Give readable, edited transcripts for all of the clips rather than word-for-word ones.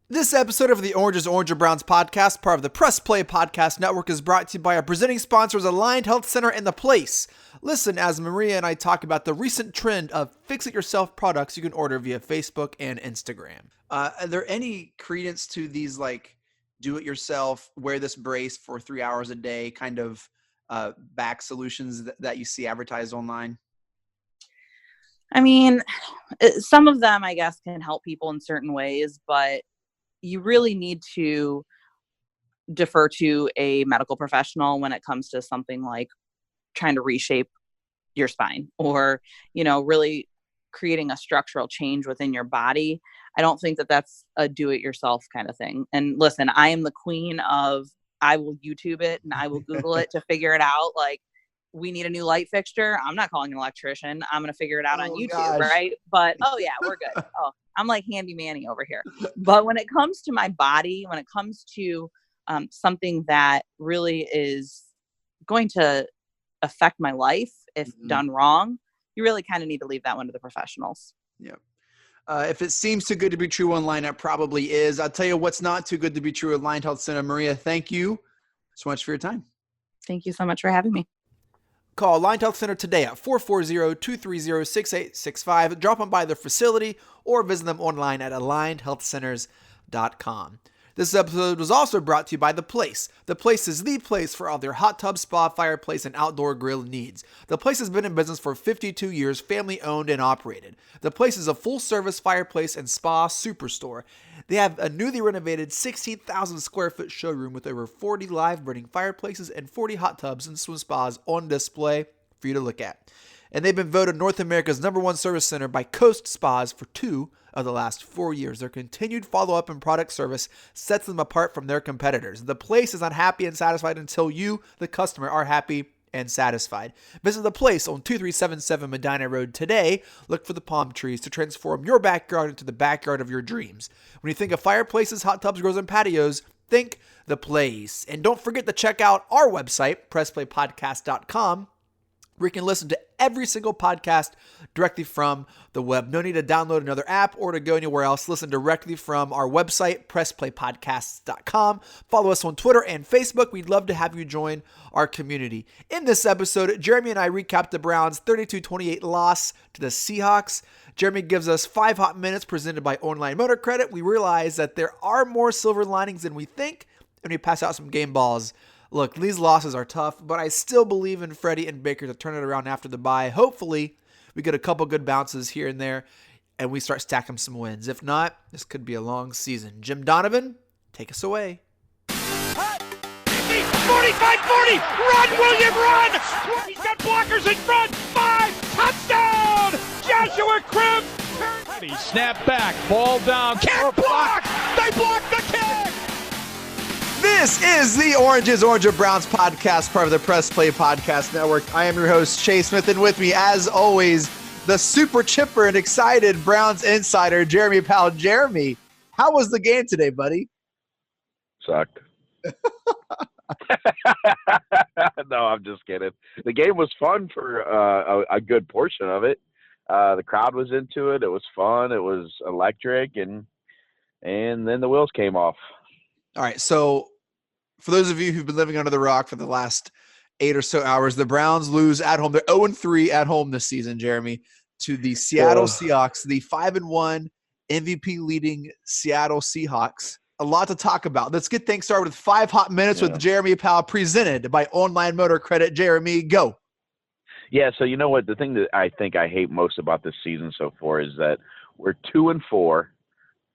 This episode of the Orange is Orange or Browns podcast, part of the Press Play Podcast Network, is brought to you by our presenting sponsors, Aligned Health Center and The Place. Listen as Maria and I talk about the recent trend of fix-it-yourself products you can order via Facebook and Instagram. Are there any credence to these, like, do-it-yourself, wear this brace for 3 hours a day kind of back solutions that you see advertised online? I mean, some of them, I guess, can help people in certain ways, but you really need to defer to a medical professional when it comes to something like trying to reshape your spine or, really creating a structural change within your body. I don't think that that's a do-it-yourself kind of thing. And listen, I am the queen of, I will YouTube it and I will Google it to figure it out. Like, we need a new light fixture. I'm not calling an electrician. I'm going to figure it out on YouTube, gosh. right? But, oh yeah, we're good. Oh, I'm like Handy Manny over here. But when it comes to my body, when it comes to something that really is going to affect my life if done wrong, you really kind of need to leave that one to the professionals. Yep. If it seems too good to be true online, it probably is. I'll tell you what's not too good to be true at Aligned Health Center. Maria, thank you so much for your time. Thank you so much for having me. Call Aligned Health Center today at 440-230-6865. Drop them by their facility or visit them online at alignedhealthcenters.com. This episode was also brought to you by The Place. The Place is the place for all their hot tub, spa, fireplace, and outdoor grill needs. The Place has been in business for 52 years, family owned and operated. The Place is a full-service fireplace and spa superstore. They have a newly renovated 16,000 square foot showroom with over 40 live burning fireplaces and 40 hot tubs and swim spas on display for you to look at. And they've been voted North America's #1 service center by Coast Spas for 2 of the last 4 years. Their continued follow-up and product service sets them apart from their competitors. The Place is not happy and satisfied until you, the customer, are happy and satisfied. Visit The Place on 2377 Medina Road today. Look for the palm trees to transform your backyard into the backyard of your dreams. When you think of fireplaces, hot tubs, grills, and patios, think The Place. And don't forget to check out our website, pressplaypodcast.com, where you can listen to every single podcast directly from the web. No need to download another app or to go anywhere else. Listen directly from our website, pressplaypodcasts.com. Follow us on Twitter and Facebook. We'd love to have you join our community. In this episode, Jeremy and I recap the Browns' 32-28 loss to the Seahawks. Jeremy gives us 5 hot minutes presented by Online Motor Credit. We realize that there are more silver linings than we think, and we pass out some game balls. Look, these losses are tough, but I still believe in Freddie and Baker to turn it around after the bye. Hopefully, we get a couple good bounces here and there, and we start stacking some wins. If not, this could be a long season. Jim Donovan, take us away. 45-40, run, William, run! He's got blockers in front, 5, touchdown! Joshua Cribbs! Snap back, ball down, kick block! They blocked the kick! This is the Orange is Orange or Browns podcast, part of the Press Play Podcast Network. I am your host, Chase Smith, and with me, as always, the super chipper and excited Browns insider, Jeremy Powell. Jeremy, how was the game today, buddy? Sucked. No, I'm just kidding. The game was fun for a good portion of it. The crowd was into it. It was fun. It was electric, and then the wheels came off. All right, so for those of you who've been living under the rock for the last 8 or so hours, the Browns lose at home. They're 0-3 at home this season, Jeremy, to the Seattle Seahawks, the 5-1 MVP-leading Seattle Seahawks. A lot to talk about. Let's get things started with 5 hot minutes with Jeremy Powell, presented by Online Motor Credit. Jeremy, go. Yeah, so you know what? The thing that I think I hate most about this season so far is that we're 2-4.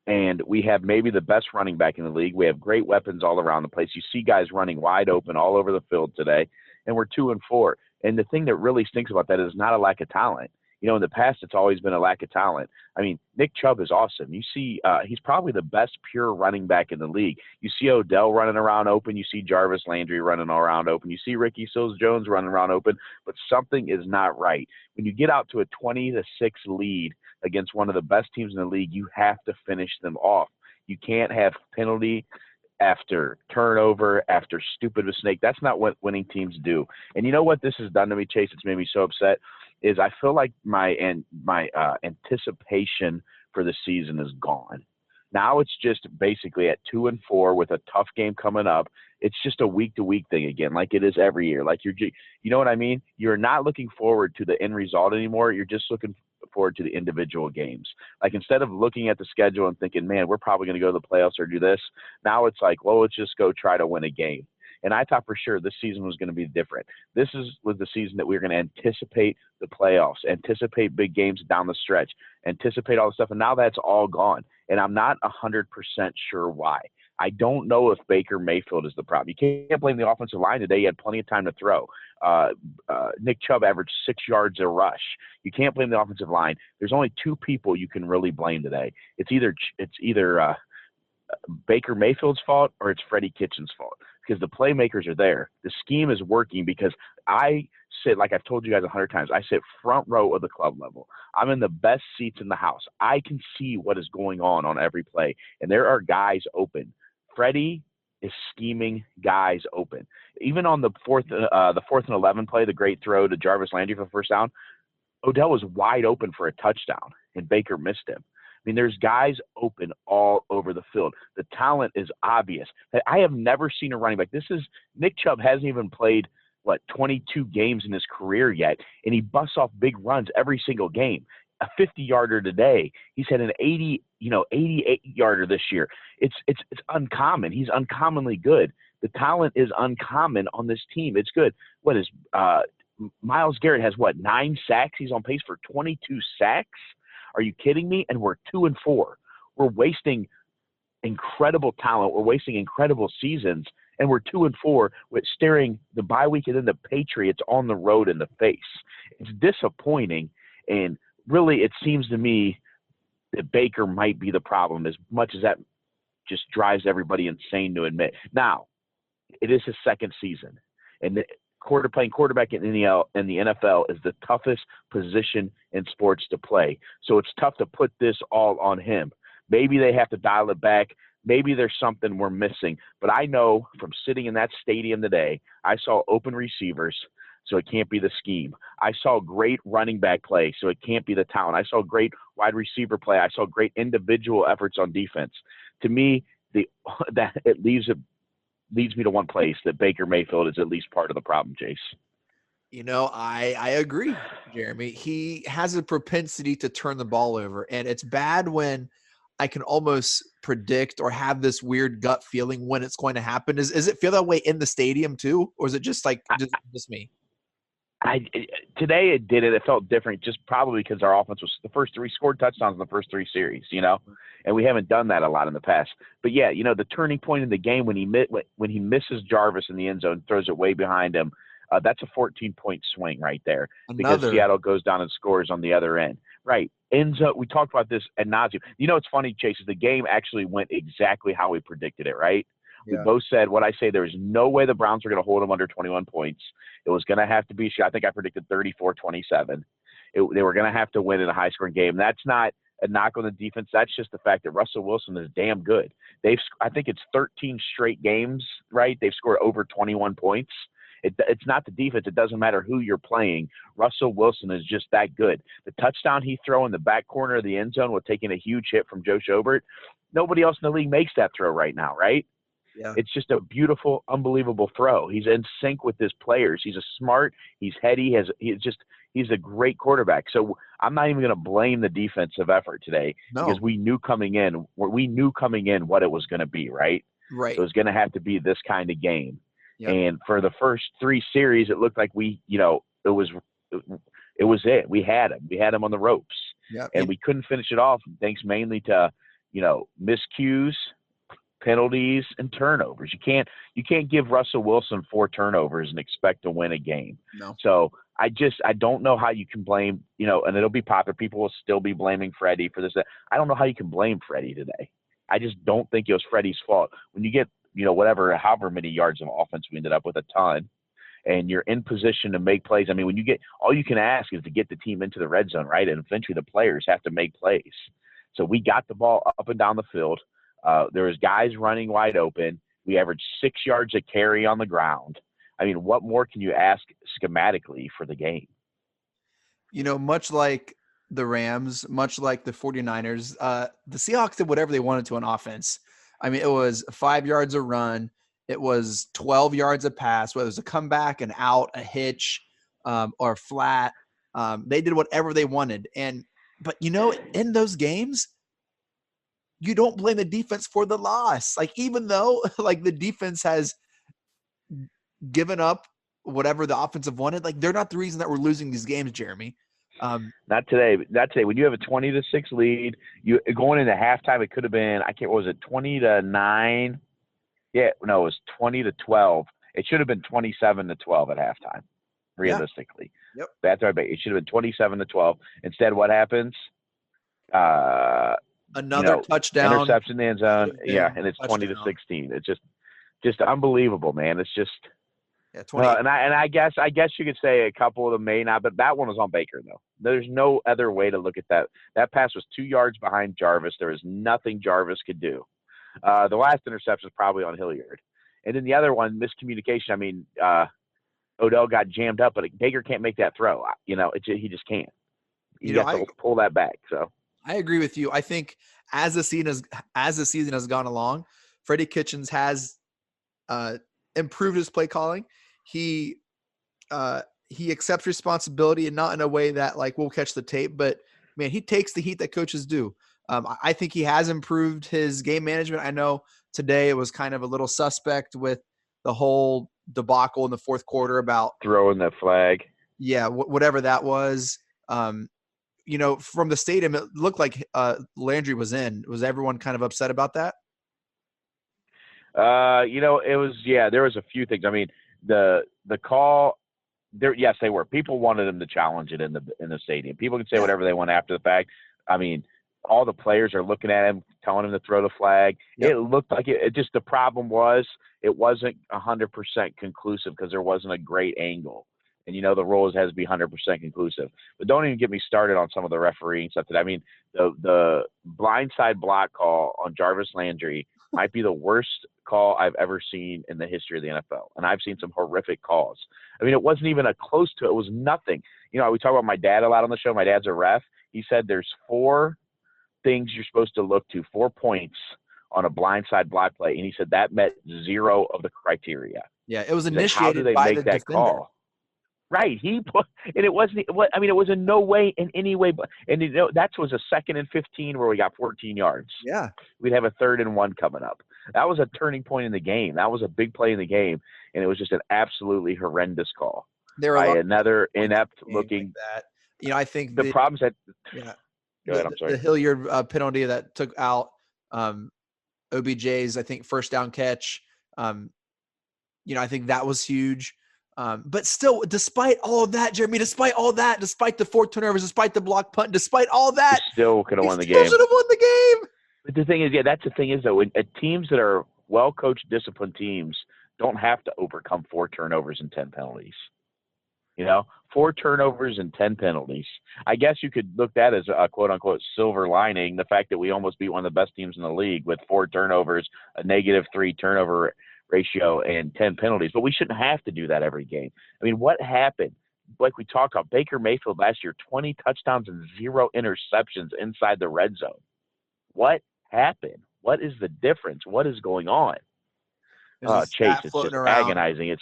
And we have maybe the best running back in the league. We have great weapons all around the place. You see guys running wide open all over the field today, and we're 2-4. And the thing that really stinks about that is not a lack of talent. You know, in the past, it's always been a lack of talent. I mean, Nick Chubb is awesome. You see, he's probably the best pure running back in the league. You see Odell running around open. You see Jarvis Landry running around open. You see Ricky Seals-Jones running around open. But something is not right. When you get out to a 20-6 lead against one of the best teams in the league, you have to finish them off. You can't have penalty after turnover, after stupid mistake. That's not what winning teams do. And you know what this has done to me, Chase? It's made me so upset. Is I feel like my anticipation for the season is gone. Now it's just basically at 2-4 with a tough game coming up. It's just a week-to-week thing again, like it is every year. Like you know what I mean? You're not looking forward to the end result anymore. You're just looking forward to the individual games. Like instead of looking at the schedule and thinking, man, we're probably going to go to the playoffs or do this, now it's like, well, let's just go try to win a game. And I thought for sure this season was going to be different. Was the season that we were going to anticipate the playoffs, anticipate big games down the stretch, anticipate all the stuff. And now that's all gone. And I'm not 100% sure why. I don't know if Baker Mayfield is the problem. You can't blame the offensive line today. He had plenty of time to throw. Nick Chubb averaged 6 yards a rush. You can't blame the offensive line. There's only two people you can really blame today. It's either Baker Mayfield's fault or it's Freddie Kitchens' fault, because the playmakers are there. The scheme is working because I sit, like I've told you guys 100 times, I sit front row of the club level. I'm in the best seats in the house. I can see what is going on every play, and there are guys open. Freddie is scheming guys open. Even on the fourth and 11 play, the great throw to Jarvis Landry for the first down, Odell was wide open for a touchdown, and Baker missed him. I mean, there's guys open all over the field. The talent is obvious. I have never seen a running back. Nick Chubb hasn't even played, 22 games in his career yet, and he busts off big runs every single game. A 50-yarder today. He's had an 88-yarder this year. It's uncommon. He's uncommonly good. The talent is uncommon on this team. It's good. Myles Garrett has 9 sacks? He's on pace for 22 sacks. Are you kidding me? And we're 2-4. We're wasting incredible talent. We're wasting incredible seasons, and we're 2-4 with staring the bye week and then the Patriots on the road in the face. It's disappointing, and really it seems to me that Baker might be the problem, as much as that just drives everybody insane to admit. Now, it is his second season, and playing quarterback in the NFL is the toughest position in sports to play. So it's tough to put this all on him. Maybe they have to dial it back. Maybe there's something we're missing. But I know from sitting in that stadium today, I saw open receivers, so it can't be the scheme. I saw great running back play, so it can't be the talent. I saw great wide receiver play. I saw great individual efforts on defense. To me, it leads me to one place, that Baker Mayfield is at least part of the problem, Jace. I agree, Jeremy. He has a propensity to turn the ball over, and it's bad when I can almost predict or have this weird gut feeling when it's going to happen. Is it feel that way in the stadium too, or is it just just me? Today it did it. It felt different, just probably because our offense was scored touchdowns in the first 3 series, and we haven't done that a lot in the past. But yeah, the turning point in the game when he misses Jarvis in the end zone, throws it way behind him, that's a 14-point swing right there, because Seattle goes down and scores on the other end. Right. Ends up, we talked about this ad nauseum. It's funny, Chase, is the game actually went exactly how we predicted it, right? Yeah. We both said what I say. There was no way the Browns were going to hold them under 21 points. It was going to have to be, I think I predicted 34-27. They were going to have to win in a high-scoring game. That's not a knock on the defense. That's just the fact that Russell Wilson is damn good. I think it's 13 straight games, right? They've scored over 21 points. It's not the defense. It doesn't matter who you're playing. Russell Wilson is just that good. The touchdown he threw in the back corner of the end zone with taking a huge hit from Joe Schobert, nobody else in the league makes that throw right now, right? Yeah. It's just a beautiful, unbelievable throw. He's in sync with his players. He's he's heady, he's a great quarterback. So I'm not even going to blame the defensive effort today, because we knew coming in what it was going to be, right? Right. It was going to have to be this kind of game. Yep. And for the first 3 series, it looked like it was it. We had him on the ropes. Yep. And we couldn't finish it off, thanks mainly to, miscues, penalties, and turnovers. You can't give Russell Wilson 4 turnovers and expect to win a game. No. So I don't know how you can blame, and it'll be popular. People will still be blaming Freddie for this. I don't know how you can blame Freddie today. I just don't think it was Freddie's fault. When you get, however many yards of offense we ended up with, a ton, and you're in position to make plays. I mean, all you can ask is to get the team into the red zone, right? And eventually the players have to make plays. So we got the ball up and down the field. There was guys running wide open. We averaged 6 yards a carry on the ground. I mean, what more can you ask schematically for the game? Much like the Rams, much like the 49ers. The Seahawks did whatever they wanted to on offense. I mean, it was 5 yards a run. It was 12 yards a pass, whether it was a comeback, an out, a hitch, or flat. They did whatever they wanted. But in those games, you don't blame the defense for the loss. Like, even though like the defense has given up whatever the offensive wanted, like they're not the reason that we're losing these games, Jeremy. Not today. Not today. When you have a 20-6 lead, you going into halftime, it could have been, what was it, 20-9? Yeah, no, it was 20-12. It should have been 27-12 at halftime, realistically. Yep. That's right. It should have been 27-12. Instead, what happens? Another touchdown. Interception in the end zone. Yeah, and it's 20-16. It's just unbelievable, man. It's just – yeah, 20. and I guess you could say a couple of them may not, but that one was on Baker, though. There's no other way to look at that. That pass was 2 yards behind Jarvis. There was nothing Jarvis could do. The last interception was probably on Hilliard. And then the other one, miscommunication. I mean, Odell got jammed up, but Baker can't make that throw. He just can't. He has to pull that back. So I agree with you. I think as the season has gone along, Freddie Kitchens has improved his play calling. He accepts responsibility, and not in a way that like we'll catch the tape, but man, he takes the heat that coaches do. I think he has improved his game management. I know today it was kind of a little suspect with the whole debacle in the fourth quarter about throwing that flag. Yeah, whatever that was. From the stadium, it looked like Landry was in. Was everyone kind of upset about that? It was, there was a few things. I mean, the call there, yes, they were. People wanted him to challenge it in the stadium. People can say whatever they want after the fact. I mean, all the players are looking at him, telling him to throw the flag. Yep. It looked like it just, the problem was it wasn't 100% conclusive because there wasn't a great angle. And, the rules has to be 100% conclusive. But don't even get me started on some of the refereeing stuff. I mean, the blindside block call on Jarvis Landry might be the worst call I've ever seen in the history of the NFL. And I've seen some horrific calls. I mean, it wasn't even close to it. It was nothing. We talk about my dad a lot on the show. My dad's a ref. He said there's 4 things you're supposed to look to, 4 points on a blindside block play. And he said that met 0 of the criteria. Yeah, it was initiated how do they by make the that defender. Call? Right. And it wasn't, it was in no way, in any way, but, and that was a 2nd and 15 where we got 14 yards. Yeah. We'd have a 3rd and 1 coming up. That was a turning point in the game. That was a big play in the game. And it was just an absolutely horrendous call. There are another inept looking. Like that. I think the problems that. Yeah. Go ahead. I'm sorry. The Hilliard penalty that took out OBJ's, I think, first down catch. I think that was huge. But still, despite all of that, Jeremy, despite the 4 turnovers, despite the block punt, despite all that, he still could have won the game. Still should have won the game. But the thing is, that's the thing is, though, teams that are well-coached, disciplined teams don't have to overcome 4 turnovers and 10 penalties. 4 turnovers and 10 penalties. I guess you could look at that as a quote-unquote silver lining, the fact that we almost beat one of the best teams in the league with 4 turnovers, a -3 turnover ratio, and 10 penalties. But we shouldn't have to do that every game. I mean, what happened? Like we talked about, Baker Mayfield last year, 20 touchdowns and 0 interceptions inside the red zone. What happened? What is the difference? What is going on? Chase, it's just agonizing.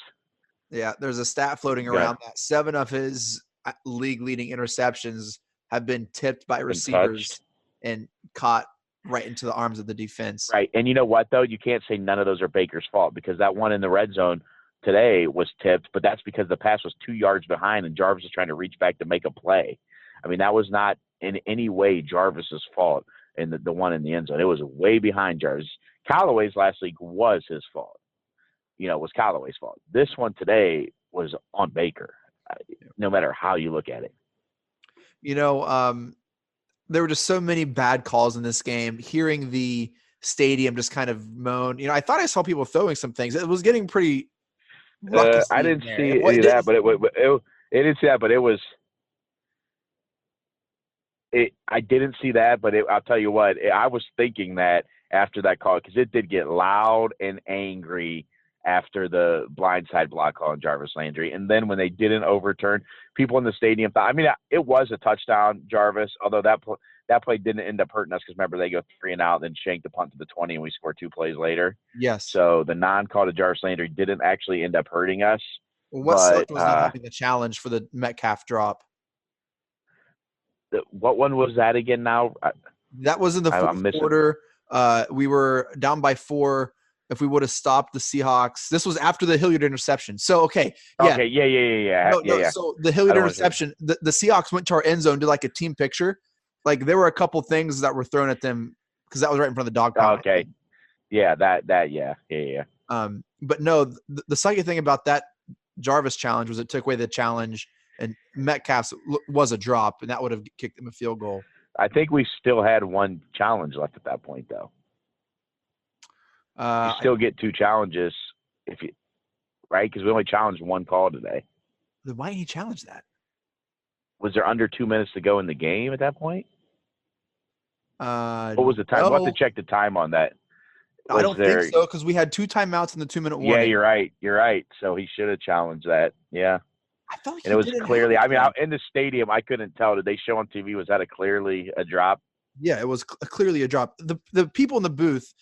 There's a stat floating around that 7 of his league-leading interceptions have been tipped by receivers and caught right into the arms of the defense. Right. And you know what, though? You can't say none of those are Baker's fault because that one in the red zone today was tipped, but that's because the pass was 2 yards behind and Jarvis was trying to reach back to make a play. I mean, that was not in any way Jarvis's fault in the one in the end zone. It was way behind Jarvis. Callaway's last week was his fault. Was Callaway's fault. This one today was on Baker, no matter how you look at it. There were just so many bad calls in this game. Hearing the stadium just kind of moan. I thought I saw people throwing some things. It was getting pretty ruckus. I didn't see any of that, but it didn't see that, but it was. I didn't see that, but I'll tell you what. I was thinking that after that call because it did get loud and angry after the blindside block call on Jarvis Landry. And then when they didn't overturn, people in the stadium thought, I mean, it was a touchdown, Jarvis, although that play didn't end up hurting us because, remember, they go 3 and out, then shank the punt to the 20, and we score 2 plays later. Yes. So the non-call to Jarvis Landry didn't actually end up hurting us. Well, what sucked was not having the challenge for the Metcalf drop. What one was that again now? That was in the fourth quarter. We were down by 4. If we would have stopped the Seahawks, this was after the Hilliard interception. So, okay. Yeah. Okay. Yeah. No. So the Hilliard interception, the Seahawks went to our end zone, did like a team picture. Like there were a couple things that were thrown at them because that was right in front of the dog pound. Okay. Yeah. Yeah. But no, the sucky thing about that Jarvis challenge was it took away the challenge, and Metcalf's was a drop, and that would have kicked them a field goal. I think we still had one challenge left at that point, though. You still get 2 challenges right? Because we only challenged 1 call today. Then why didn't he challenge that? Was there under 2 minutes to go in the game at that point? What was the time? No. We'll have to check the time on that. I don't think so because we had 2 timeouts in the 2-minute warning. Yeah, you're right. So he should have challenged that. Yeah. I felt like and it was clearly. I mean, in the stadium, I couldn't tell. Did they show on TV? Was that clearly a drop? Yeah, it was clearly a drop. The people in the booth,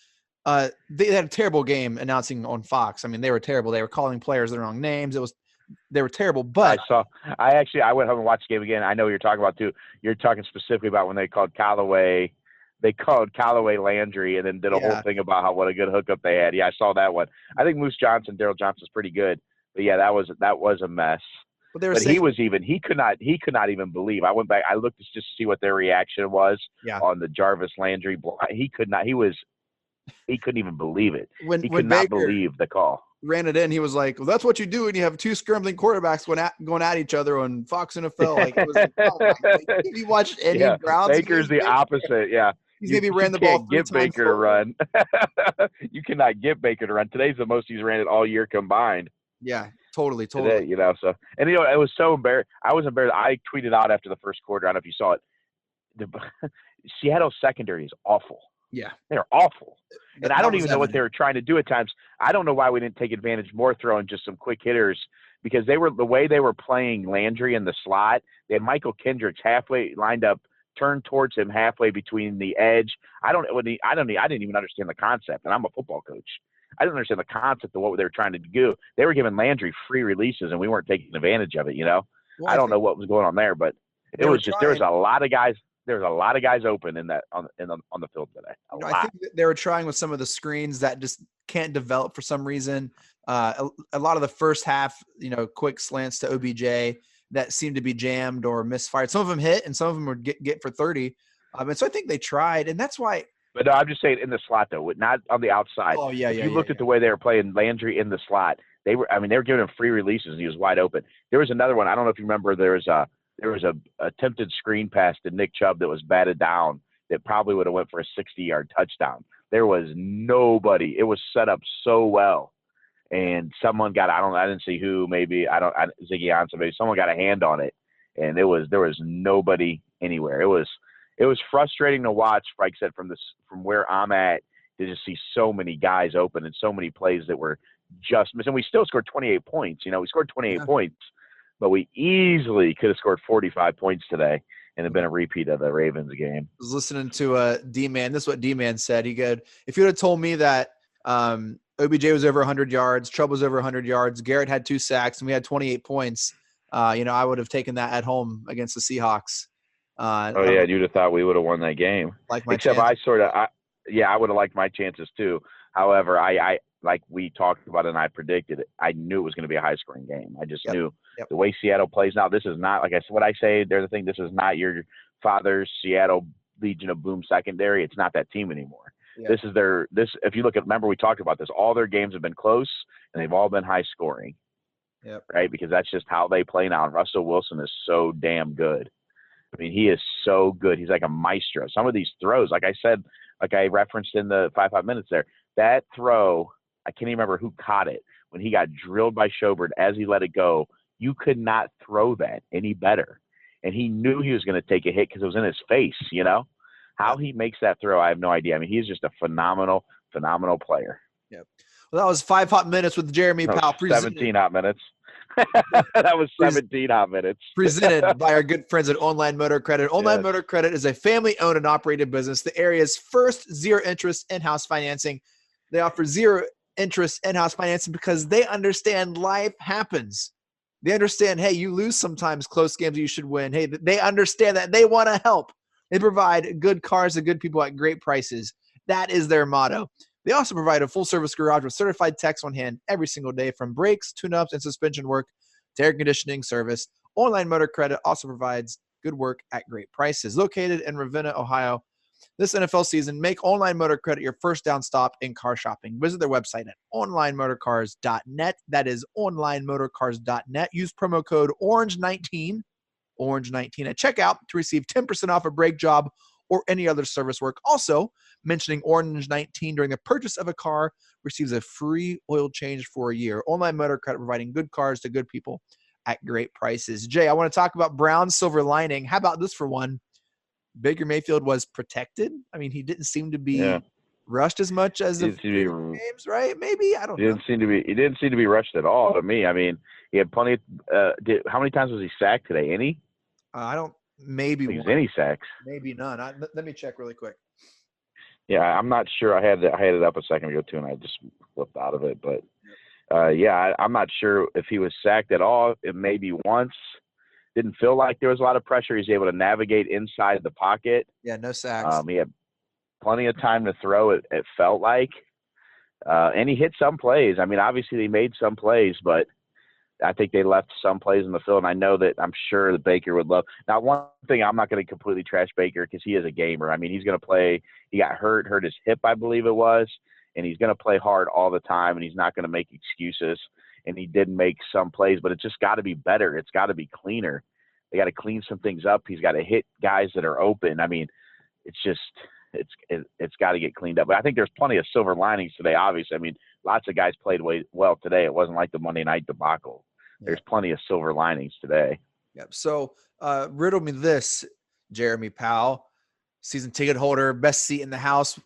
they had a terrible game announcing on Fox. I mean, they were terrible. They were calling players the wrong names. They were terrible. But I went home and watched the game again. I know what you're talking about too. You're talking specifically about when they called Callaway. They called Callaway Landry and then did a whole thing about what a good hookup they had. Yeah, I saw that one. I think Moose Johnson, Daryl Johnson's pretty good. But yeah, that was a mess. But he could not even believe. I went back. I looked just to see what their reaction was on the Jarvis Landry block. He couldn't even believe it. He could not believe the call. Ran it in. He was like, "Well, that's what you do when you have 2 scrambling quarterbacks going at each other on Fox NFL." Like, it was like, oh my God. If you watched any Browns, Baker's the opposite. Yeah, he's maybe ran the ball 3 times. You can't get Baker to run. You cannot get Baker to run. Today's the most he's ran it all year combined. Yeah, totally. Today, so and it was so embarrassed. I was embarrassed. I tweeted out after the first quarter. I don't know if you saw it. The Seattle secondary is awful. Yeah, they're awful. And I don't even know what they were trying to do at times. I don't know why we didn't take advantage more throwing just some quick hitters because the way they were playing Landry in the slot. They had Michael Kendricks halfway lined up, turned towards him halfway between the edge. I didn't even understand the concept, and I'm a football coach. I didn't understand the concept of what they were trying to do. They were giving Landry free releases, and we weren't taking advantage of it. Well, I don't know what was going on there, but it was just there was a lot of guys. There's a lot of guys open on the field today. I think that they were trying with some of the screens that just can't develop for some reason. A lot of the first half, quick slants to OBJ that seemed to be jammed or misfired. Some of them hit, and some of them would get for 30. And so I think they tried, and that's why. But no, I'm just saying in the slot though, not on the outside. Oh yeah, if you looked at the way they were playing Landry in the slot, they were giving him free releases, and he was wide open. There was another one. I don't know if you remember. There was a attempted screen pass to Nick Chubb that was batted down that probably would have went for a 60-yard touchdown. There was nobody. It was set up so well, and someone got. I didn't see who. Maybe Ziggy Ansah. Maybe someone got a hand on it, and there was nobody anywhere. It was frustrating to watch, like I said, from where I'm at, to just see so many guys open and so many plays that were just missing. We still scored 28 points. We scored 28 points, but we easily could have scored 45 points today and have been a repeat of the Ravens game. I was listening to D-Man. This is what D-Man said. He goes, if you would have told me that OBJ was over 100 yards, Chubb was over 100 yards, Garrett had 2 sacks, and we had 28 points, I would have taken that at home against the Seahawks. You'd have thought we would have won that game. Except I would have liked my chances too. However, I like we talked about and I predicted it. I knew it was going to be a high-scoring game. I just knew the way Seattle plays now. This is not, like I said, what I say. There's the thing. This is not your father's Seattle Legion of Boom secondary. It's not that team anymore. Yeah. This is if you look at, remember we talked about this. All their games have been close and they've all been high-scoring. Yep. Right, because that's just how they play now. And Russell Wilson is so damn good. I mean, he is so good. He's like a maestro. Some of these throws, like I said, like I referenced in the 5 minutes there, that throw, I can't even remember who caught it. When he got drilled by Schobert as he let it go, you could not throw that any better. And he knew he was going to take a hit because it was in his face, How he makes that throw, I have no idea. I mean, he's just a phenomenal, phenomenal player. Yep. Well, that was 5 hot minutes with Jeremy No, Powell. 17 hot minutes. That was 17 hot minutes. Presented by our good friends at Online Motor Credit. Online Yes. Motor Credit is a family-owned and operated business, the area's first zero-interest in-house financing. They offer zero-interest in-house financing because they understand life happens. They understand, hey, you lose sometimes close games that you should win. Hey, they understand that. They want to help. They provide good cars to good people at great prices. That is their motto. They also provide a full-service garage with certified techs on hand every single day, from brakes, tune-ups, and suspension work to air conditioning service. Online Motor Credit also provides good work at great prices. Located in Ravenna, Ohio, this NFL season, make Online Motor Credit your first down stop in car shopping. Visit their website at onlinemotorcars.net. That is onlinemotorcars.net. Use promo code ORANGE19 at checkout to receive 10% off a brake job or any other service work. Also, mentioning Orange 19 during the purchase of a car receives a free oil change for a year. Online Motor Credit, providing good cars to good people at great prices. Jay, I want to talk about Brown's silver lining. How about this for one? Baker Mayfield was protected. I mean, he didn't seem to be rushed as much as the games, right? Maybe, I don't know. He didn't seem to be rushed at all to me. I mean, he had plenty of how many times was he sacked today? Any? I don't. Maybe one. Any sacks? Maybe none. Let me check really quick. Yeah, I'm not sure. I had it up a second ago too, and I just flipped out of it. But I'm not sure if he was sacked at all. It maybe once. Didn't feel like there was a lot of pressure. He's able to navigate inside the pocket. Yeah, no sacks. He had plenty of time to throw. It felt like, and he hit some plays. I mean, obviously they made some plays, but I think they left some plays in the field, and I'm sure that Baker would love. Now, one thing, I'm not going to completely trash Baker because he is a gamer. I mean, he's going to play. He got hurt his hip, I believe it was, and he's going to play hard all the time, and he's not going to make excuses. And he did make some plays, but it's just got to be better. It's got to be cleaner. They got to clean some things up. He's got to hit guys that are open. I mean, it's got to get cleaned up. But I think there's plenty of silver linings today, obviously. I mean, lots of guys played well today. It wasn't like the Monday night debacle. There's plenty of silver linings today. Yep. So riddle me this, Jeremy Powell, season ticket holder, best seat in the house.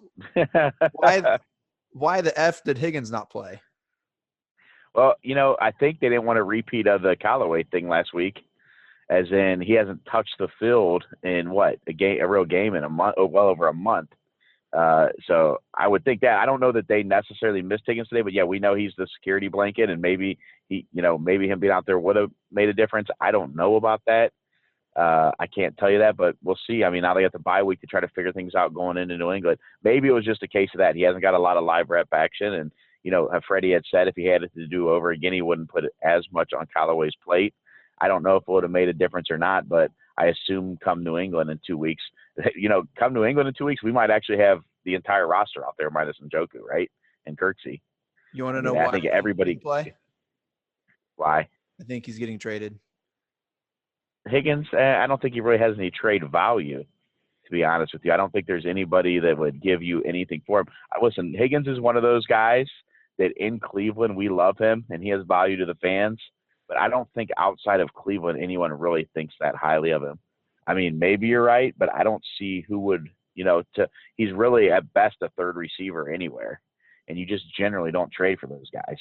Why the F did Higgins not play? Well, I think they didn't want a repeat of the Callaway thing last week, as in he hasn't touched the field in a real game in a month, well over a month. So I would think that. I don't know that they necessarily missed Higgins today, but yeah, we know he's the security blanket, and maybe maybe him being out there would have made a difference. I don't know about that. I can't tell you that, but we'll see. I mean, now they have the bye week to try to figure things out going into New England. Maybe it was just a case of that. He hasn't got a lot of live rep action, and Freddie had said if he had it to do over again, he wouldn't put as much on Callaway's plate. I don't know if it would have made a difference or not, but I assume come New England in 2 weeks, we might actually have the entire roster out there minus Njoku, right? And Kirksey. You want to know why? I think everybody play. Why? I think he's getting traded. Higgins, I don't think he really has any trade value, to be honest with you. I don't think there's anybody that would give you anything for him. Listen, Higgins is one of those guys that in Cleveland, we love him, and he has value to the fans. But I don't think outside of Cleveland, anyone really thinks that highly of him. I mean, maybe you're right, but I don't see who would, he's really at best a third receiver anywhere. And you just generally don't trade for those guys.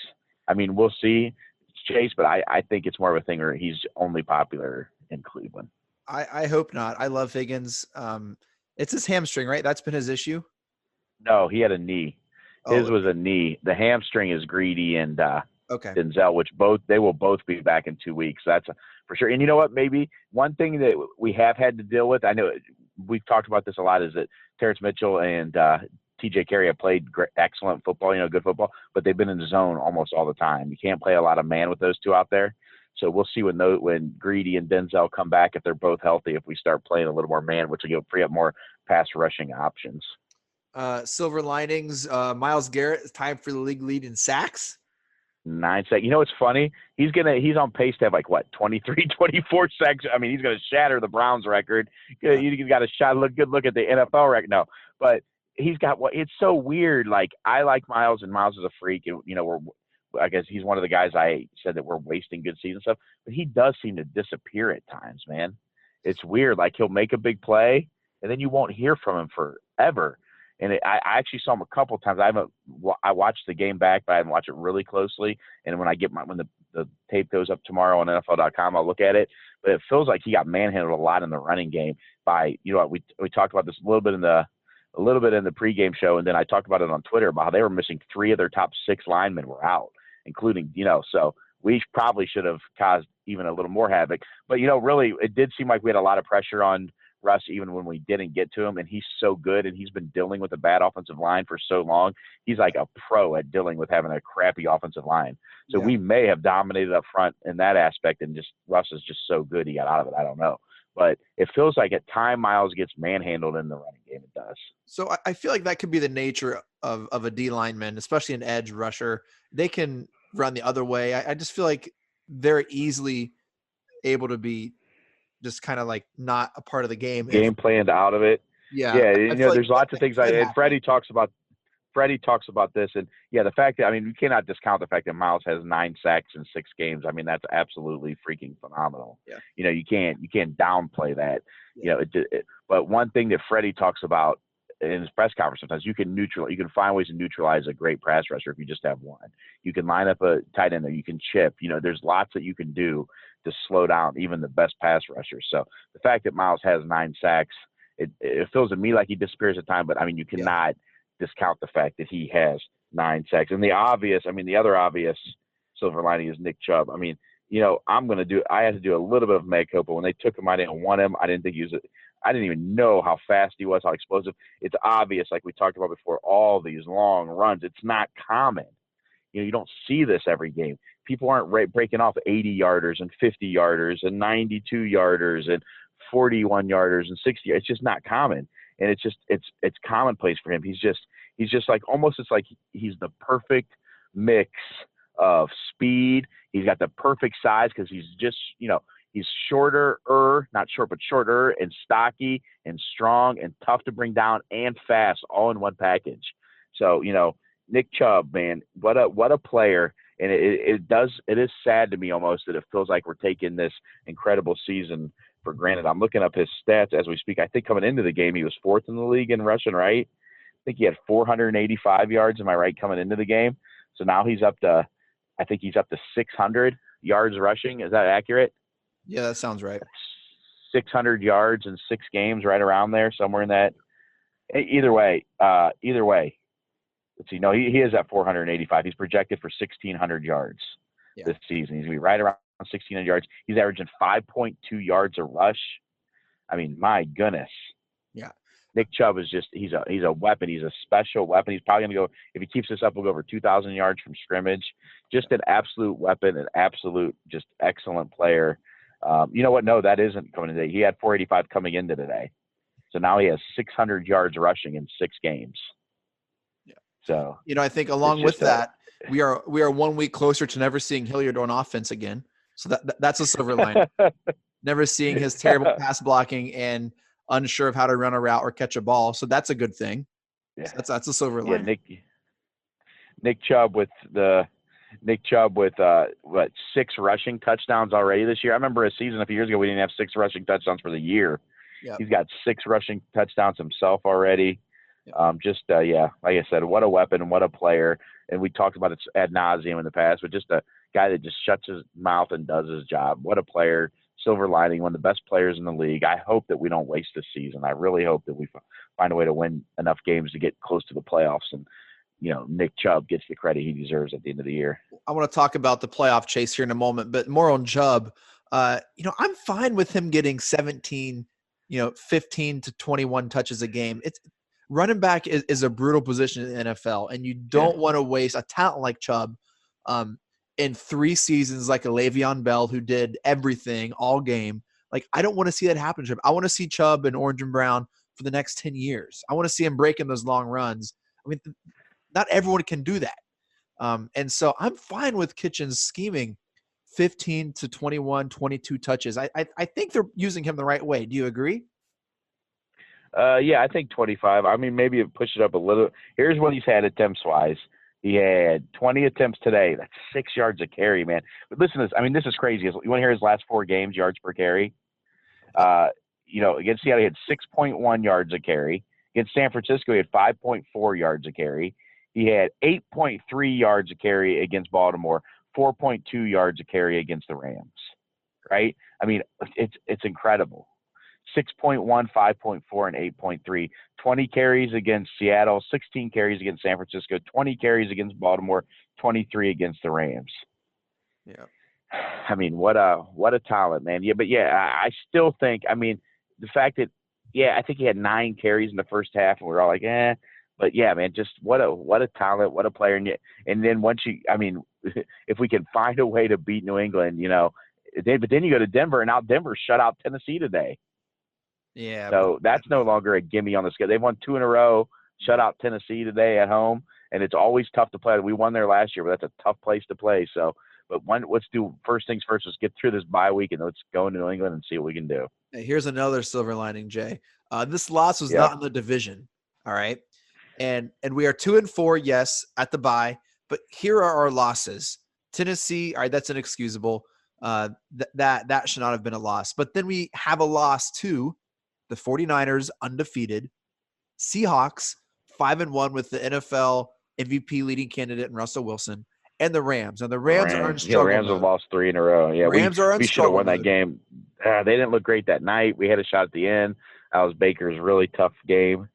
I mean, we'll see, Chase, but I think it's more of a thing where he's only popular in Cleveland. I hope not. I love Higgins. It's his hamstring, right? That's been his issue? No, he had a knee. His was a knee. The hamstring is Greedy and Denzel, which they will both be back in 2 weeks. That's for sure. And you know what? Maybe one thing that we have had to deal with, I know we've talked about this a lot, is that Terrence Mitchell and TJ Carey have played excellent football, good football, but they've been in the zone almost all the time. You can't play a lot of man with those two out there. So we'll see when Greedy and Denzel come back, if they're both healthy, if we start playing a little more man, which will free up more pass rushing options. Silver linings, Myles Garrett is tied for the league lead in sacks. 9 sacks. It's funny. He's on pace to have 23, 24 sacks. I mean, he's going to shatter the Browns record. You got a good look at the NFL record. No, but he's got it's so weird. I like Myles, and Myles is a freak, and I guess he's one of the guys I said that we're wasting good season stuff, but he does seem to disappear at times, man. It's weird. He'll make a big play, and then you won't hear from him forever. And I actually saw him a couple of times. I watched the game back, but I haven't watched it really closely. And when the tape goes up tomorrow on NFL.com, I'll look at it. But it feels like he got manhandled a lot in the running game by, we talked about this a little bit in the pregame show, and then I talked about it on Twitter about how they were missing 3 of their top 6 linemen were out, including, so we probably should have caused even a little more havoc. But, really, it did seem like we had a lot of pressure on Russ even when we didn't get to him, and he's so good, and he's been dealing with a bad offensive line for so long. He's like a pro at dealing with having a crappy offensive line. So we may have dominated up front in that aspect, and just Russ is just so good he got out of it. I don't know. But it feels like at time Miles gets manhandled in the running game. It does. So I feel like that could be the nature of a D lineman, especially an edge rusher. They can run the other way. I just feel like they're easily able to be just kind of like not a part of the game. Game planned out of it. Yeah. There's lots of things. And Freddie talks about this. And, the fact that, we cannot discount the fact that Miles has 9 sacks in 6 games. That's absolutely freaking phenomenal. Yeah. You can't downplay that. Yeah. But one thing that Freddie talks about in his press conference, sometimes you can find ways to neutralize a great pass rusher if you just have one. You can line up a tight end there. You can chip. There's lots that you can do to slow down even the best pass rushers. So the fact that Miles has 9 sacks, it feels to me like he disappears at time. But you cannot discount the fact that he has 9 sacks. And the other obvious silver lining is Nick Chubb. I had to do a little bit of mea culpa. When they took him, I didn't want him. I didn't think he was I didn't even know how fast he was, how explosive. It's obvious, like we talked about before, all these long runs. It's not common. You don't see this every game. People aren't breaking off 80-yarders and 50-yarders and 92-yarders and 41-yarders and 60. It's just not common. And it's commonplace for him. He's just like almost, it's like he's the perfect mix of speed. He's got the perfect size because he's just, he's not short, but shorter and stocky and strong and tough to bring down and fast all in one package. So, Nick Chubb, man, what a player. And it is sad to me almost that it feels like we're taking this incredible season for granted. I'm looking up his stats as we speak. I think coming into the game, he was 4th in the league in rushing, right? I think he had 485 yards. Am I right? Coming into the game. So now he's up to 600 yards rushing. Is that accurate? Yeah, that sounds right. 600 yards in 6 games, right around there, somewhere in that. Either way. Let's see. No, he is at 485. He's projected for 1,600 yards this season. He's going to be right around 1,600 yards. He's averaging 5.2 yards a rush. My goodness. Yeah. Nick Chubb is he's a weapon. He's a special weapon. He's probably going to go, if he keeps this up, we'll go over 2,000 yards from scrimmage. Just an absolute weapon, an absolute just excellent player. You know what? No, that isn't coming today. He had 485 coming into today. So now he has 600 yards rushing in 6 games. Yeah. So, I think along with that, we are 1 week closer to never seeing Hilliard on offense again. So that's a silver lining. Never seeing his terrible pass blocking and unsure of how to run a route or catch a ball. So that's a good thing. Yeah. So that's a silver lining. Yeah, Nick Chubb with 6 rushing touchdowns already this year. I remember a season a few years ago we didn't have 6 rushing touchdowns for the year. Yep. He's got 6 rushing touchdowns himself already. Yep. Like I said, what a weapon, what a player. And we talked about it ad nauseum in the past, but just a guy that just shuts his mouth and does his job. What a player. Silver lining, one of the best players in the league. I hope that we don't waste this season. I really hope that we find a way to win enough games to get close to the playoffs. And, Nick Chubb gets the credit he deserves at the end of the year. I want to talk about the playoff chase here in a moment, but more on Chubb. I'm fine with him getting 17, 15 to 21 touches a game. It's running back is a brutal position in the NFL, and you don't want to waste a talent like Chubb in 3 seasons like a Le'Veon Bell who did everything all game. Like, I don't want to see that happen to him. I want to see Chubb in orange and brown for the next 10 years. I want to see him breaking those long runs. Not everyone can do that. And so I'm fine with Kitchens scheming 15 to 21, 22 touches. I think they're using him the right way. Do you agree? I think 25. Maybe push it up a little. Here's what he's had attempts-wise. He had 20 attempts today. That's 6 yards a carry, man. But listen to this. This is crazy. You want to hear his last 4 games, yards per carry? Against Seattle, he had 6.1 yards a carry. Against San Francisco, he had 5.4 yards a carry. He had 8.3 yards a carry against Baltimore, 4.2 yards a carry against the Rams, right? I mean, it's incredible. 6.1, 5.4, and 8.3. 20 carries against Seattle, 16 carries against San Francisco, 20 carries against Baltimore, 23 against the Rams. Yeah. I mean, what a talent, man. Yeah, but yeah, I still think, I mean, the fact that, yeah, I think he had 9 carries in the first half, and we're all like, eh. But yeah, man, just what a talent, what a player. And then once I mean, if we can find a way to beat New England, but then you go to Denver, and now Denver shut out Tennessee today. Yeah. So that's no longer a gimme on the schedule. They've won 2 in a row, shut out Tennessee today at home, and it's always tough to play. We won there last year, but that's a tough place to play. So, but let's do first things first. Let's get through this bye week, and let's go into New England and see what we can do. Hey, here's another silver lining, Jay. This loss was Yep. not in the division. All right. And we are 2-4, yes, at the bye, but here are our losses. Tennessee, all right, that's inexcusable. That should not have been a loss. But then we have a loss to the 49ers, undefeated, Seahawks, 5-1 with the NFL MVP leading candidate in Russell Wilson, and the Rams. And the Rams are in struggle Rams mode. have lost 3 in a row. Yeah, Rams are in we should have won struggle that game. They didn't look great that night. We had a shot at the end. That was Baker's really tough game.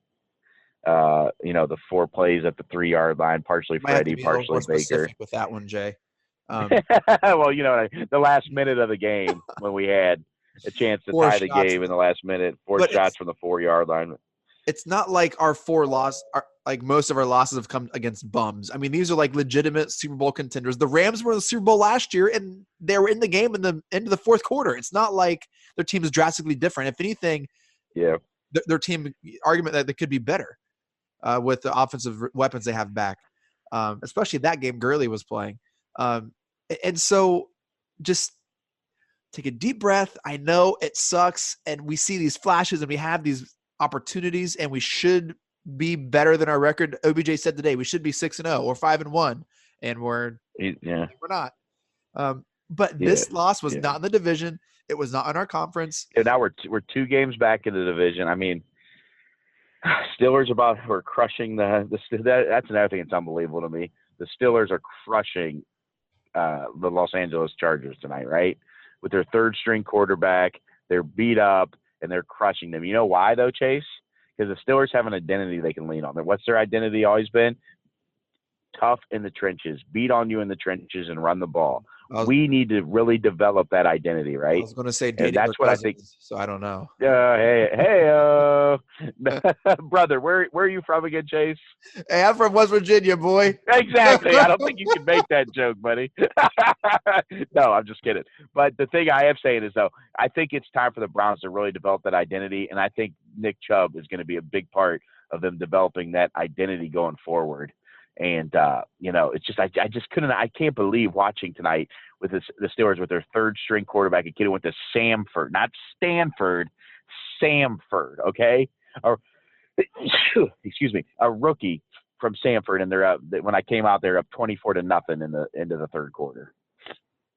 The 4 plays at the 3-yard line, partially Freddie, partially Baker. With that one, Jay. Well, the last minute of the game when we had a chance to tie the game in the last minute, 4 shots from the 4-yard line. It's not like our 4 losses are like most of our losses have come against bums. I mean, these are like legitimate Super Bowl contenders. The Rams were in the Super Bowl last year, and they were in the game in the end of the fourth quarter. It's not like their team is drastically different. If anything, yeah, their team argument that they could be better with the offensive weapons they have back, especially that game Gurley was playing. And so just take a deep breath. I know it sucks, and we see these flashes, and we have these opportunities, and we should be better than our record. OBJ said today we should be 6-0 or 5-1, and we're not. But this loss was not in the division. It was not in our conference. Yeah, now we're 2 games back in the division. I mean, Steelers we're crushing the that's another thing that's unbelievable to me. The Steelers are crushing the Los Angeles Chargers tonight, right? With their 3rd string quarterback, they're beat up and they're crushing them. You know why though, Chase? Because the Steelers have an identity they can lean on. What's their identity always been? Tough in the trenches, beat on you in the trenches, and run the ball. We need to really develop that identity, right? I was going to say dating that's what cousins, I think. So I don't know. Hey, brother, where are you from again, Chase? Hey, I'm from West Virginia, boy. Exactly. I don't think you can make that joke, buddy. No, I'm just kidding. But the thing I am saying is, though, I think it's time for the Browns to really develop that identity, and I think Nick Chubb is going to be a big part of them developing that identity going forward. And, it's just I can't believe watching tonight with the Steelers with their 3rd string quarterback, a kid who went to Samford, not Stanford, Samford, okay? Or, excuse me, a rookie from Samford, and they're up. When I came out, they're up 24-0 in the end of the 3rd quarter.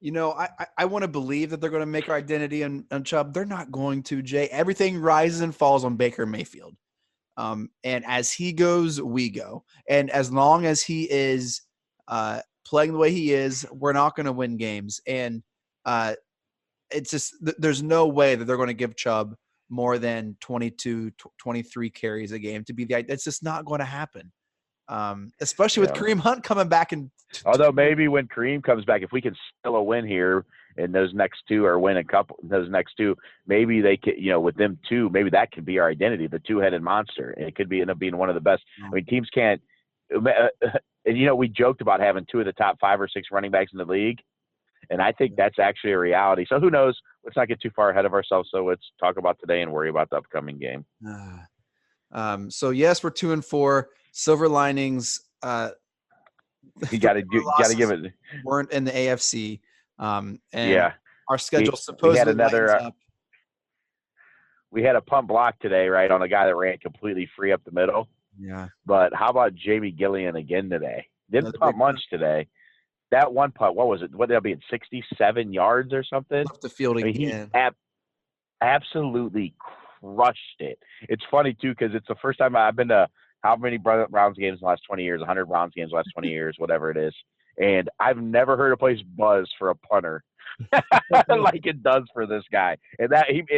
I want to believe that they're going to make our identity on Chubb. They're not going to, Jay. Everything rises and falls on Baker Mayfield. And as he goes, we go. And as long as he is playing the way he is, we're not going to win games. And it's just there's no way that they're going to give Chubb more than 22, 23 carries a game to be it's just not going to happen. Especially with Kareem Hunt coming back. Although maybe when Kareem comes back, if we can still a win here and those next 2 or win a couple, those next 2, maybe they could, with them 2, maybe that can be our identity, the 2-headed monster. And it could end up being one of the best. I mean, teams can't, we joked about having 2 of the top 5 or 6 running backs in the league. And I think that's actually a reality. So who knows? Let's not get too far ahead of ourselves. So let's talk about today and worry about the upcoming game. So yes, we're 2-4. Silver linings. You got to give it. Weren't in the AFC. And our schedule supposedly we had a punt block today, right, on a guy that ran completely free up the middle. Yeah. But how about Jamie Gillian again today? Didn't punt much today. That one punt, what was it? What did that be? 67 yards or something? Left the field again. He absolutely crushed it. It's funny, too, because it's the first time I've been to how many Browns games in the last 20 years, 100 Browns games in the last 20 years, whatever it is. And I've never heard a place buzz for a punter like it does for this guy. And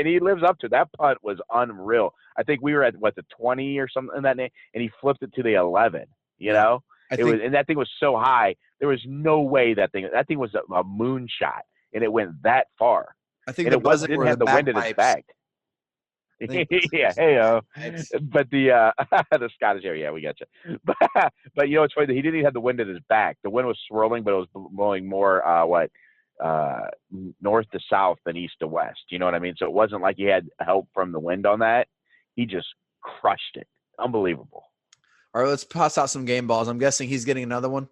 he lives up to it. That punt was unreal. I think we were at, the 20 or something in that name, and he flipped it to the 11, you know? And that thing was so high, there was no way that thing was a moonshot, and it went that far. I think and it didn't have the wind in its back. Yeah, hey, but the the Scottish area, yeah, we got you. But you know, it's funny that he didn't even have the wind at his back. The wind was swirling, but it was blowing more north to south than east to west. You know what I mean? So it wasn't like he had help from the wind on that. He just crushed it. Unbelievable. All right, let's pass out some game balls. I'm guessing he's getting another one.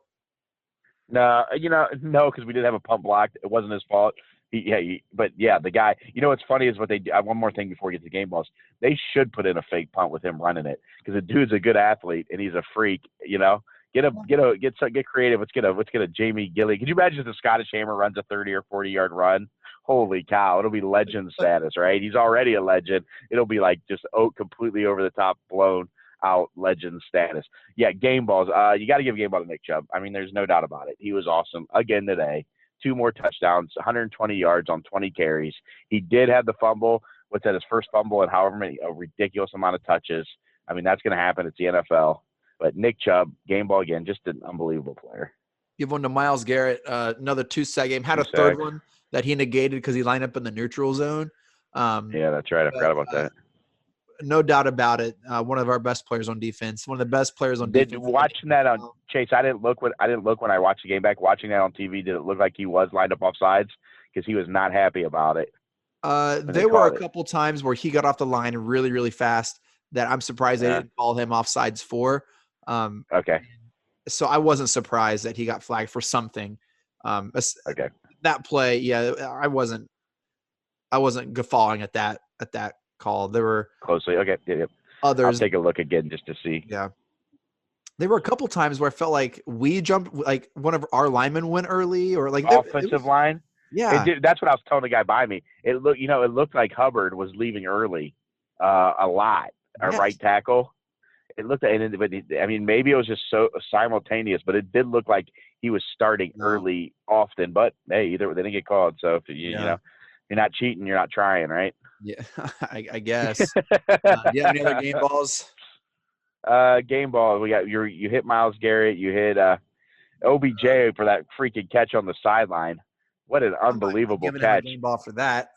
No, no, because we did have a punt blocked. It wasn't his fault. But the guy. You know what's funny is what they do. One more thing before we get to game balls. They should put in a fake punt with him running it, because the dude's a good athlete and he's a freak. You know, get creative. Let's get a Jamie Gilly. Could you imagine if the Scottish Hammer runs a 30 or 40-yard run? Holy cow! It'll be legend status, right? He's already a legend. It'll be like just completely over the top, blown out legend status. Yeah, game balls. You got to give a game ball to Nick Chubb. I mean, there's no doubt about it. He was awesome again today. 2 more touchdowns, 120 yards on 20 carries. He did have the fumble. What's that, his first fumble and however many, a ridiculous amount of touches. I mean, that's going to happen. It's the NFL. But Nick Chubb, game ball again, just an unbelievable player. Give one to Myles Garrett, another 2-sack game. Had a third one that he negated because he lined up in the neutral zone. Yeah, that's right. I forgot about that. No doubt about it. One of our best players on defense. One of the best players on defense. Watching that on Chase, I didn't look when I watched the game back. Watching that on TV, did it look like he was lined up off sides? Because he was not happy about it. There were a couple times where he got off the line really, really fast that I'm surprised they didn't call him offsides for. Okay. So I wasn't surprised that he got flagged for something. Okay. That play, yeah, I wasn't guffawing at that call. There were closely. Okay. Yeah. Others. I'll take a look again just to see. Yeah. There were a couple times where I felt like we jumped, like one of our linemen went early, or like offensive line. Yeah. That's what I was telling the guy by me. It looked like Hubbard was leaving early, a lot. Our right tackle. It looked, I mean, maybe it was just so simultaneous, but it did look like he was starting early often. But hey, they didn't get called. So if you know, you're not cheating, you're not trying, right? Yeah, I guess. You have any other game balls? Game ball. We got you hit Myles Garrett. You hit OBJ for that freaking catch on the sideline. What an unbelievable catch! Game ball for that.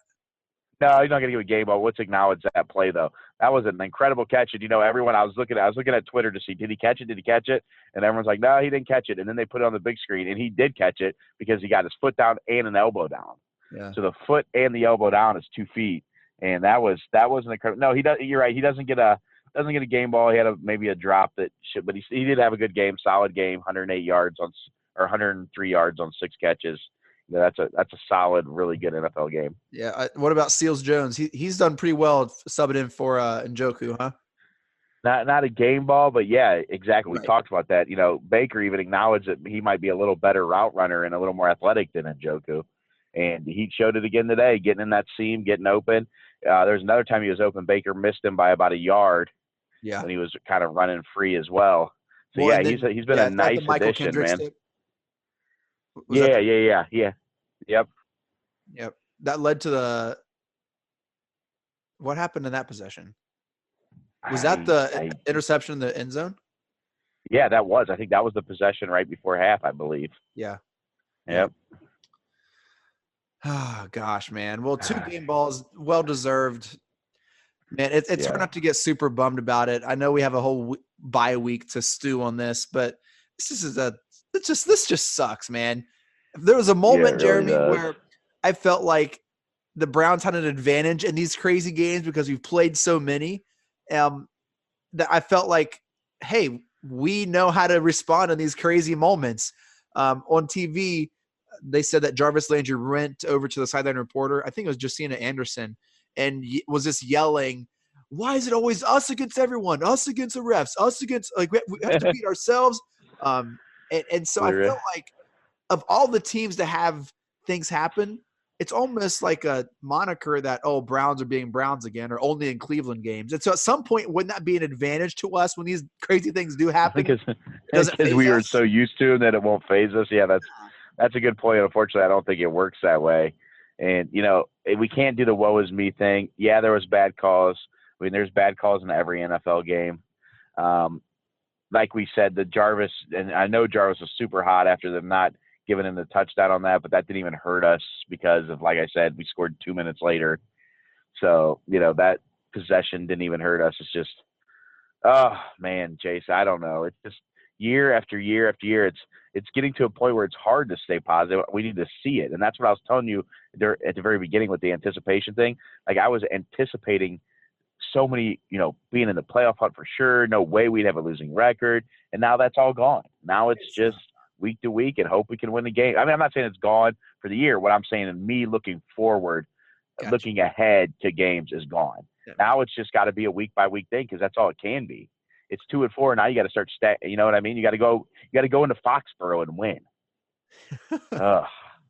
No, he's not going to give a game ball. Let's acknowledge that play though. That was an incredible catch. And everyone, I was looking at Twitter to see, did he catch it? Did he catch it? And everyone's like, no, he didn't catch it. And then they put it on the big screen, and he did catch it because he got his foot down and an elbow down. Yeah. So the foot and the elbow down is 2 feet. And that was an incredible. No, he does. You're right. He doesn't get a game ball. He had maybe a drop but he did have a good game, solid game, 103 yards on 6 catches. Yeah, that's a solid, really good NFL game. Yeah. What about Seals Jones? He's done pretty well subbing in for Njoku, huh? Not a game ball, but yeah, exactly. Right. We talked about that. Baker even acknowledged that he might be a little better route runner and a little more athletic than Njoku. And he showed it again today, getting in that seam, getting open. There's another time he was open. Baker missed him by about a yard. Yeah. When he was kind of running free as well. So he's been a nice addition, man. Yeah. Yep. That led to what happened in that possession? Was that the interception in the end zone? Yeah, that was. I think that was the possession right before half, I believe. Yeah. Yep. Oh gosh, man. Well, 2 game balls, well deserved. Man, it's hard not to get super bummed about it. I know we have a whole bye week to stew on this, but this just sucks, man. There was a moment, Jeremy, where I felt like the Browns had an advantage in these crazy games because we've played so many. That I felt like, hey, we know how to respond in these crazy moments. On TV, they said that Jarvis Landry went over to the sideline reporter. I think it was Josina Anderson, and was just yelling, "Why is it always us against everyone? Us against the refs? Us against we have to beat ourselves." And so I felt like of all the teams to have things happen, it's almost like a moniker that, oh, Browns are being Browns again, or only in Cleveland games. And so at some point, wouldn't that be an advantage to us when these crazy things do happen? Because we are so used to them that it won't phase us. Yeah, that's a good point. Unfortunately, I don't think it works that way. And, we can't do the woe is me thing. Yeah, there was bad calls. I mean, there's bad calls in every NFL game. Like we said, the Jarvis, and I know Jarvis was super hot after them not giving him the touchdown on that, but that didn't even hurt us because of, like I said, we scored 2 minutes later. So, that possession didn't even hurt us. It's just, oh, man, Chase, I don't know. It's just year after year after year, it's getting to a point where it's hard to stay positive. We need to see it. And that's what I was telling you there at the very beginning with the anticipation thing. Like, I was anticipating so many, being in the playoff hunt for sure. No way we'd have a losing record. And now that's all gone. Now it's just week to week and hope we can win the game. I mean, I'm not saying it's gone for the year. What I'm saying is me looking forward, looking ahead to games is gone. Yeah. Now it's just got to be a week by week thing because that's all it can be. It's 2-4 now. You got to start you know what I mean? You got to go into Foxborough and win.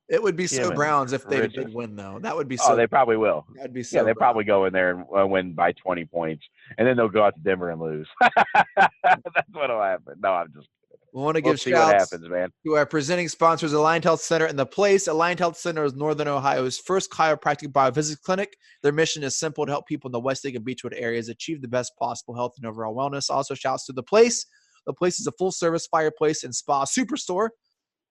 It would be so Browns if they did win, though. That would be so. Oh, they probably will. That'd be so. Yeah, they probably go in there and win by 20 points, and then they'll go out to Denver and lose. That's what'll happen. No, I'm just kidding. We want to give shouts to our presenting sponsors, Alliant Health Center and The Place. Alliant Health Center is Northern Ohio's first chiropractic biophysics clinic. Their mission is simple: to help people in the West Lake and Beachwood areas achieve the best possible health and overall wellness. Also, shouts to The Place. The Place is a full-service fireplace and spa superstore.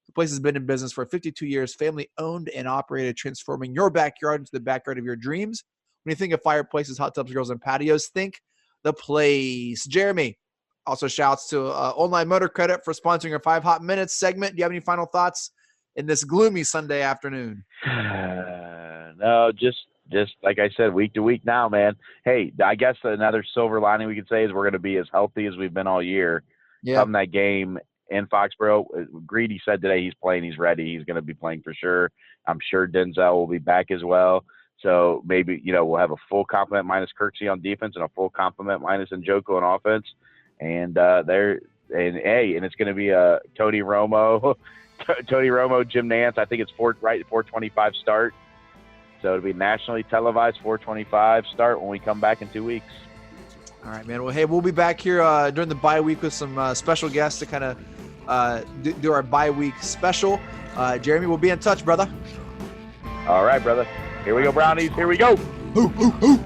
The Place has been in business for 52 years, family-owned and operated, transforming your backyard into the backyard of your dreams. When you think of fireplaces, hot tubs, grills, and patios, think The Place. Jeremy, also shouts to Online Motor Credit for sponsoring our 5 Hot Minutes segment. Do you have any final thoughts in this gloomy Sunday afternoon? No, just like I said, week to week now, man. Hey, I guess another silver lining we could say is we're going to be as healthy as we've been all year. Come that game in Foxborough. Greedy said today he's playing. He's ready. He's going to be playing for sure. I'm sure Denzel will be back as well. So maybe, we'll have a full complement minus Kirksey on defense and a full complement minus Njoku on offense. And it's going to be a Tony Romo, Jim Nance. I think it's 4:25 start. So it'll be nationally televised 4:25 start when we come back in 2 weeks. All right, man. Well, hey, we'll be back here during the bye week with some special guests to kind of do our bye week special. Jeremy, we'll be in touch, brother. All right, brother. Here we go, Brownies. Here we go. Hoo, hoo, hoo.